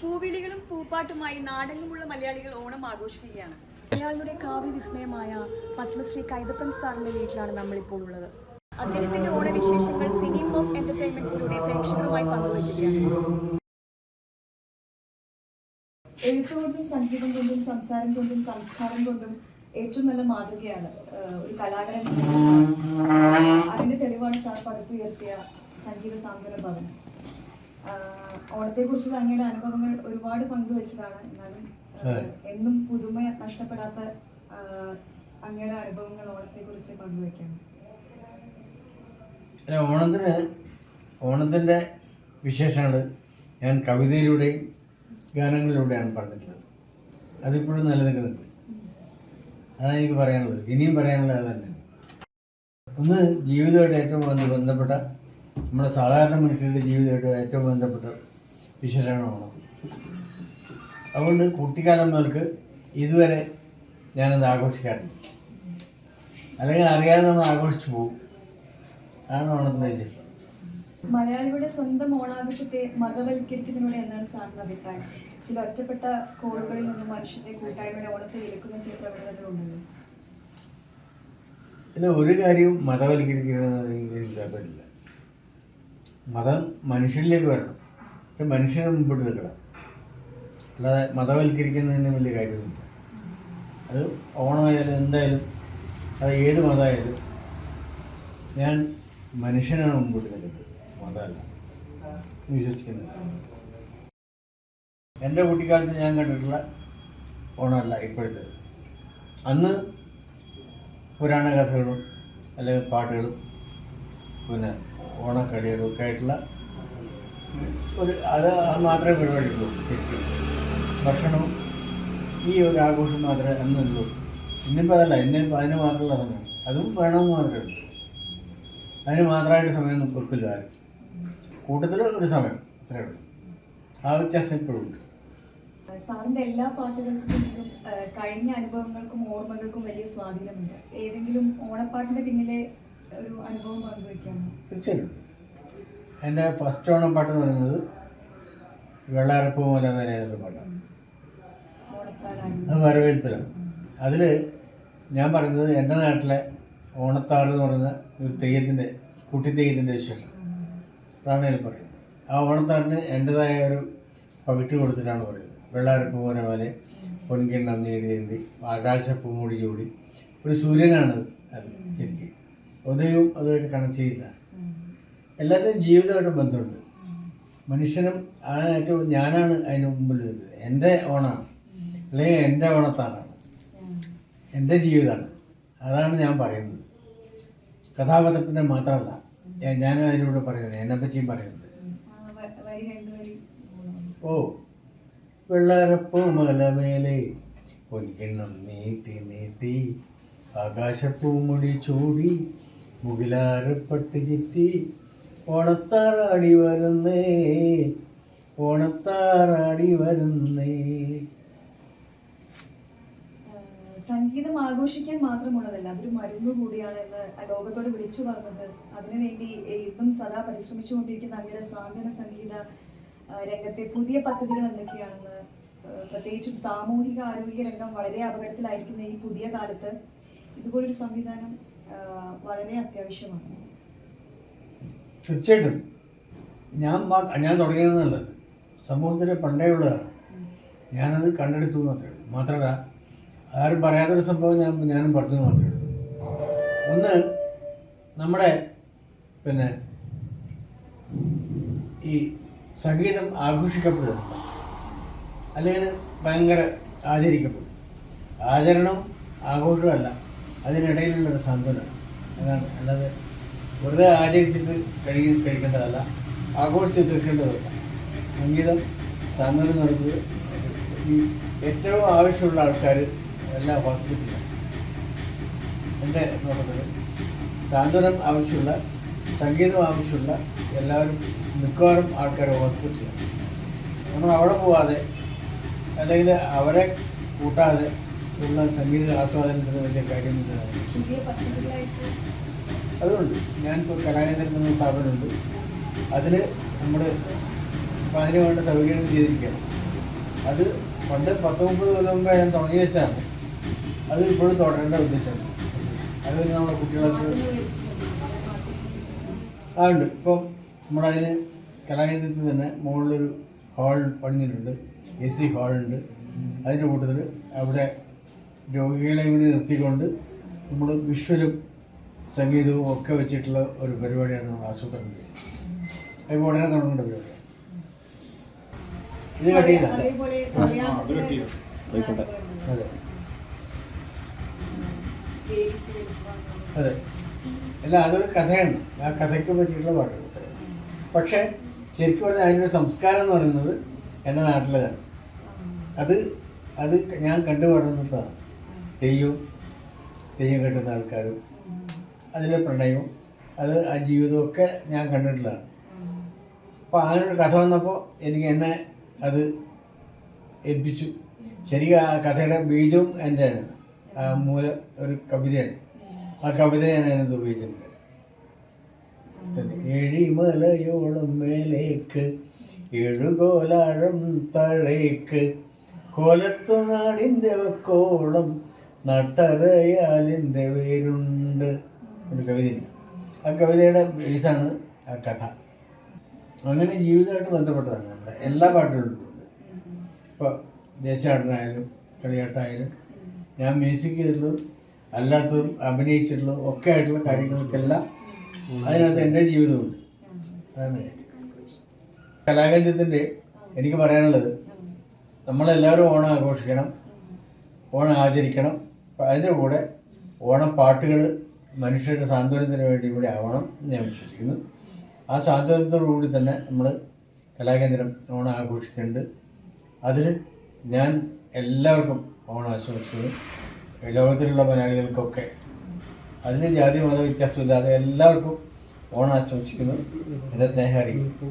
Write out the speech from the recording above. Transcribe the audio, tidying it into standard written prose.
പൂവിളികളും പൂപ്പാട്ടുമായി നാടെങ്ങുമുള്ള മലയാളികൾ ഓണം ആഘോഷിക്കുകയാണ്. മലയാളിയുടെ കാവ്യ വിസ്മയമായ പത്മശ്രീ കൈതപ്രം സാറിന്റെ വീട്ടിലാണ് നമ്മളിപ്പോൾ ഉള്ളത്. അദ്ദേഹത്തിന്റെ ഓണവിശേഷങ്ങൾ സിനി പോപ്പ് എന്റർടൈൻമെന്റ്സിലൂടെ പ്രേക്ഷകരുമായി പങ്കുവയ്ക്കുകയാണ്. എഴുത്തുകൊണ്ടും സംഗീതം കൊണ്ടും സംസാരം കൊണ്ടും സംസ്കാരം കൊണ്ടും ഏറ്റവും നല്ല മാതൃകയാണ് ഒരു കലാകാരൻ. അതിന്റെ തെളിവാണ് സാർ പടുത്തുയർത്തിയ സംഗീത സാന്ത്വന ഭവൻ. ഓണത്തെക്കുറിച്ചുള്ള അങ്ങയുടെ അനുഭവങ്ങൾ ഒരുപാട് പങ്കുവെച്ചതാണ്. എന്നാലും എന്നും പുതുമ നഷ്ടപ്പെടാത്ത അങ്ങയുടെ അനുഭവങ്ങൾ ഓണത്തെക്കുറിച്ച് പങ്കുവെക്കാം. ഓണത്തിൻ്റെ വിശേഷങ്ങൾ ഞാൻ കവിതയിലൂടെയും ഗാനങ്ങളിലൂടെയാണ് പറഞ്ഞിട്ടുള്ളത്. അതിപ്പോഴും നിലനിൽക്കുന്നുണ്ട്. അതാണ് എനിക്ക് പറയാനുള്ളത്. ഇനിയും പറയാനുള്ളത് അത് തന്നെ. ഒന്ന്, ജീവിതമായിട്ട് ഏറ്റവും ബന്ധപ്പെട്ട നമ്മുടെ സാധാരണ മനുഷ്യരുടെ ജീവിതമായിട്ട് ഏറ്റവും ബന്ധപ്പെട്ട വിശേഷമാണ് ഓണം. അതുകൊണ്ട് കുട്ടിക്കാലം മുതൽക്ക് ഇതുവരെ ഞാനത് ആഘോഷിക്കാറുണ്ട്. അല്ലെങ്കിൽ അറിയാതെ നമ്മൾ ആഘോഷിച്ചു പോകും. അതാണ് ഓണത്തിൻ്റെ വിശേഷം. മലയാളിയുടെ സ്വന്തം ഓണാഘോഷത്തെ മതവൽക്കരിക്കുന്നതിലൂടെ എന്നാണ് സാറിന്റെ അഭിപ്രായം? ചില ഒറ്റപ്പെട്ട കോളുകളിൽ നിന്നും മനുഷ്യന്റെ കൂട്ടായ്മയുടെ ഓണത്തെ വിലക്കുന്ന ചില പ്രവണതകളുണ്ടല്ലോ. ഇല്ല, ഒരു കാര്യവും മതവൽക്കരിക്കുന്നത് എനിക്ക് താല്പര്യമില്ല. മതം മനുഷ്യരിലേക്ക് വരണം. മനുഷ്യനെ മുമ്പോട്ട് നിൽക്കണം. അല്ലാതെ മതവൽക്കരിക്കുന്നതിന് വലിയ കാര്യമൊന്നുമില്ല. അത് ഓണമായാലും എന്തായാലും അത് ഏത് മതമായാലും ഞാൻ മനുഷ്യനാണ് മുമ്പോട്ട് നിൽക്കുന്നത്, മതമല്ല വിശ്വസിക്കുന്നത്. എൻ്റെ കുട്ടിക്കാലത്ത് ഞാൻ കണ്ടിട്ടുള്ള ഓണമല്ല ഇപ്പോഴത്തേത്. അന്ന് പുരാണ കഥകളും അല്ലെങ്കിൽ പാട്ടുകളും പിന്നെ ഓണക്കളികളും ഒക്കെ ആയിട്ടുള്ള അത് മാത്രമേ പരിപാടിയുള്ളൂ. ഭക്ഷണവും ഈ ഒരു ആഘോഷം മാത്രമേ അന്നുള്ളൂ. ഇന്നിപ്പോൾ അതല്ല. ഇന്നിപ്പോൾ അതിന് മാത്രമുള്ള സമയം, അതും വേണമെന്ന് മാത്രമേ ഉള്ളൂ. അതിന് മാത്രമായിട്ട് സമയം വെക്കില്ല ആരും. കൂട്ടത്തിൽ ഒരു സമയം, അത്രയേ ഉള്ളൂ. ആ വ്യത്യാസം ഇപ്പോഴും ഉണ്ട്. സാറിന്റെ എല്ലാ പാട്ടുകൾക്കും കഴിഞ്ഞ അനുഭവങ്ങൾക്കും ഓർമ്മകൾക്കും വലിയ സ്വാധീനമുണ്ട്. ഏതെങ്കിലും ഓണപ്പാട്ടിന്റെ പിന്നിലെ ഒരു അനുഭവം പങ്കുവയ്ക്കാമോ? തീർച്ചയായിട്ടും. എൻ്റെ ഫസ്റ്റ് ഓണപ്പാട്ട് എന്ന് പറയുന്നത് വെള്ളാരപ്പൂ മലമേലെ എന്നൊരു പാട്ടാണ്. അത് വരവേൽപ്പിലാണ്. അതിൽ ഞാൻ പറയുന്നത് എൻ്റെ നാട്ടിലെ ഓണത്താറ് എന്ന് പറയുന്ന ഒരു തെയ്യത്തിൻ്റെ കുട്ടിത്തെയ്യത്തിൻ്റെ വിശേഷം അതാണ് അതിൽ പറയുന്നത്. ആ ഓണത്താറിന് എൻ്റെതായ ഒരു പകിട്ട് കൊടുത്തിട്ടാണ് പറയുന്നത്. വെള്ളാരപ്പൂ മലമേലെ പൊൻകിണ്ണം നീതി ആകാശപ്പൂ മൂടി ചൂടി. ഒരു സൂര്യനാണത്. അത് ശരിക്കും ഉദയവും അതുമായിട്ട് കണക്ട് ചെയ്തില്ല. എല്ലാത്തിനും ജീവിതമായിട്ട് ബന്ധമുണ്ട്. മനുഷ്യനും ഏറ്റവും ഞാനാണ് അതിന് മുമ്പിൽ നിൽക്കുന്നത്. എൻ്റെ ഓണമാണ്, അല്ലെങ്കിൽ എൻ്റെ ഓണത്താറാണ്, എൻ്റെ ജീവിതമാണ്. അതാണ് ഞാൻ പറയുന്നത്. കഥാപാത്രത്തിൻ്റെ മാത്രമല്ല ഞാൻ അതിലൂടെ പറയുന്നത്, എന്നെപ്പറ്റിയും പറയുന്നത്. ഓ, വെള്ളാരപ്പൂ മലമേലെ പൊൻകിണ്ണം നീട്ടി നീട്ടി ആകാശപ്പൂമുടി ചൂടി മുകിലാരപ്പട്ട് ചുറ്റി ഓണത്താറാടി വരുന്നേ ഓണത്താറാടി വരുന്നേ. സംഗീതം ആഘോഷിക്കാൻ മാത്രമുള്ളതല്ല, അതൊരു മരുന്ന് കൂടിയാണ് എന്ന് ലോകത്തോട് വിളിച്ചു പറഞ്ഞത്. അതിനുവേണ്ടി ഇന്നും സദാ പരിശ്രമിച്ചുകൊണ്ടിരിക്കുന്ന അങ്ങയുടെ സാന്ത്വന സംഗീത രംഗത്തെ പുതിയ പദ്ധതികൾ എന്തൊക്കെയാണെന്ന്, പ്രത്യേകിച്ചും സാമൂഹിക ആരോഗ്യ രംഗം വളരെ അപകടത്തിലായിരിക്കുന്ന ഈ പുതിയ കാലത്ത് ഇതുപോലൊരു സംവിധാനം വളരെ അത്യാവശ്യമാണ്. തീർച്ചയായിട്ടും. ഞാൻ തുടങ്ങിയത് നല്ലത് സമൂഹത്തിന് പണ്ടേ ഉള്ളതാണ്. ഞാനത് കണ്ടെടുത്തു മാത്രമേ ഉള്ളൂ. മാത്രമല്ല ആരും പറയാത്തൊരു സംഭവം ഞാനും പറഞ്ഞു മാത്രമേ ഉള്ളൂ. ഒന്ന്, നമ്മുടെ പിന്നെ ഈ സംഗീതം ആഘോഷിക്കപ്പെടുക അല്ലെങ്കിൽ ഭയങ്കര ആചരിക്കപ്പെടും. ആചരണവും ആഘോഷമല്ല, അതിനിടയിലുള്ളൊരു സാന്ത്വനമാണ്. അതാണ്. അല്ലാതെ വെറുതെ ആചരിച്ചിട്ട് കഴിക്കേണ്ടതല്ല, ആഘോഷിച്ച് തീർക്കേണ്ടതല്ല. സംഗീതം സാന്ത്വനം നടത്തുന്നത് ഈ ഏറ്റവും ആവശ്യമുള്ള ആൾക്കാർ എല്ലാ ഹോസ്പിറ്റലിലും എൻ്റെ നോട്ടത്തിൽ സാന്ത്വനം ആവശ്യമുള്ള, സംഗീതം ആവശ്യമുള്ള എല്ലാവരും മിക്കവാറും ആൾക്കാർ ഹോസ്പിറ്റലാണ്. നമ്മൾ അവിടെ പോവാതെ അല്ലെങ്കിൽ അവരെ കൂട്ടാതെ ഉള്ള സംഗീത ആസ്വാദനത്തിന് വലിയ കാര്യമൊന്നും. അതുകൊണ്ട് ഞാനിപ്പോൾ കലാകേന്ദ്രം എന്ന സ്ഥാപനമുണ്ട്. അതിൽ നമ്മൾ അപ്പോൾ അതിന് വേണ്ട സൗകര്യങ്ങൾ ചെയ്തിരിക്കുകയാണ്. അത് പണ്ട് 10-30 കൊല്ലം മുമ്പേ ഞാൻ തുടങ്ങി വെച്ചാണ്. അത് ഇപ്പോഴും തുടരേണ്ട ഉദ്ദേശമാണ്. അത് നമ്മുടെ കുട്ടികൾക്ക് ഉണ്ട്. ഇപ്പം നമ്മളതിന് കലാകേന്ദ്രത്തിൽ തന്നെ മുകളിലൊരു ഹാൾ പണിഞ്ഞിട്ടുണ്ട്, AC ഹാളുണ്ട്. അതിൻ്റെ കൂട്ടത്തിൽ അവിടെ രോഗികളെ കൂടി നിർത്തിക്കൊണ്ട് നമ്മൾ വിഷ്വലും സംഗീതവും ഒക്കെ വെച്ചിട്ടുള്ള ഒരു പരിപാടിയാണ് നമ്മൾ ആസൂത്രണം ചെയ്യുന്നത്. അത് ഉടനെ തുടങ്ങേണ്ട പരിപാടിയാണ്. ഇത് കട്ട് ചെയ്ത അതേപോലെ അതെ അതെ അല്ല, അതൊരു കഥയാണ്. ആ കഥയ്ക്ക് പറ്റിയിട്ടുള്ള പാട്ടുകൾ. പക്ഷേ ശരിക്കും പറഞ്ഞാൽ അതിൻ്റെ സംസ്കാരം എന്ന് പറയുന്നത് എൻ്റെ നാട്ടിലേതാണ്. അത് അത് ഞാൻ കണ്ടു വളർന്നിട്ടുള്ളതാണ്. തെയ്യം കെട്ടുന്ന ആൾക്കാരും അതിലെ പ്രണയവും അത് ആ ജീവിതമൊക്കെ ഞാൻ കണ്ടിട്ടുള്ളതാണ്. അപ്പോൾ അങ്ങനൊരു കഥ വന്നപ്പോൾ എന്നെ അത് ഏൽപ്പിച്ചു. ശരിക്കും ആ കഥയുടെ ബീജവും എൻ്റെയാണ്. ആ മൂല ഒരു കവിതയാണ്. ആ കവിത ഞാൻ അതിനകത്ത് ഉപയോഗിച്ചിട്ടുണ്ട്. ഏഴിമലയോളം മേലേക്ക് ഏഴുകോലാഴം താഴേക്ക് കോലത്തു നാടിൻ്റെ വക്കോളം നട്ടറയാലിൻ്റെ വേരുണ്ട് ഒരു കവിതയുണ്ട്. ആ കവിതയുടെ ബേസാണ് ആ കഥ. അങ്ങനെ ജീവിതമായിട്ട് ബന്ധപ്പെട്ടതാണ് നമ്മുടെ എല്ലാ പാട്ടുകളും ഉണ്ട്. ഇപ്പോൾ ദേശാടനായാലും കളിയാട്ടമായാലും ഞാൻ മ്യൂസിക് ചെയ്തിട്ടുള്ളതും അല്ലാത്തതും അഭിനയിച്ചിട്ടുള്ളതും ഒക്കെ ആയിട്ടുള്ള കാര്യങ്ങൾക്കെല്ലാം അതിനകത്ത് എൻ്റെ ജീവിതമുണ്ട്. അതാണ് കലാകേന്ദ്രത്തിൻ്റെ എനിക്ക് പറയാനുള്ളത്, നമ്മളെല്ലാവരും ഓണം ആഘോഷിക്കണം, ഓണം ആചരിക്കണം. അതിൻ്റെ കൂടെ ഓണപ്പാട്ടുകൾ മനുഷ്യരുടെ സാന്ത്വനത്തിന് വേണ്ടി കൂടി ആവണം ഞാൻ വിശ്വസിക്കുന്നു. ആ സാന്ത്വനത്തോടുകൂടി തന്നെ നമ്മൾ കലാകേന്ദ്രം ഓണം ആഘോഷിക്കുന്നുണ്ട്. അതിൽ ഞാൻ എല്ലാവർക്കും ഓണം ആശംസിക്കുന്നു. ലോകത്തിലുള്ള മലയാളികൾക്കൊക്കെ അതിന് ജാതി മത വ്യത്യാസമില്ലാതെ എല്ലാവർക്കും ഓണം ആശംസിക്കുന്നു. എൻ്റെ സ്നേഹം അറിയിക്കും.